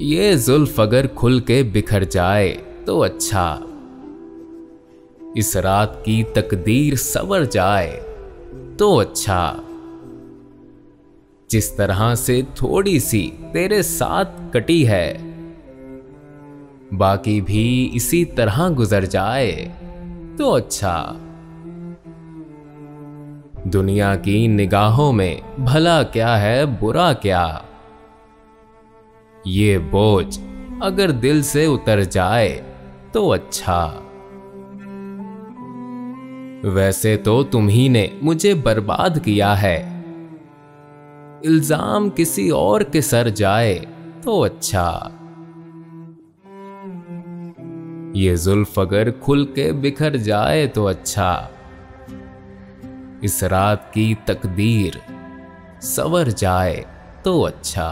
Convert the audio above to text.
ये जुल्फ अगर खुल के बिखर जाए तो अच्छा, इस रात की तकदीर संवर जाए तो अच्छा। जिस तरह से थोड़ी सी तेरे साथ कटी है, बाकी भी इसी तरह गुजर जाए तो अच्छा। दुनिया की निगाहों में भला क्या है बुरा क्या, ये बोझ अगर दिल से उतर जाए तो अच्छा। वैसे तो तुम्ही ने मुझे बर्बाद किया है, इल्जाम किसी और के सर जाए तो अच्छा। ये जुल्फ अगर खुल के बिखर जाए तो अच्छा, इस रात की तकदीर संवर जाए तो अच्छा।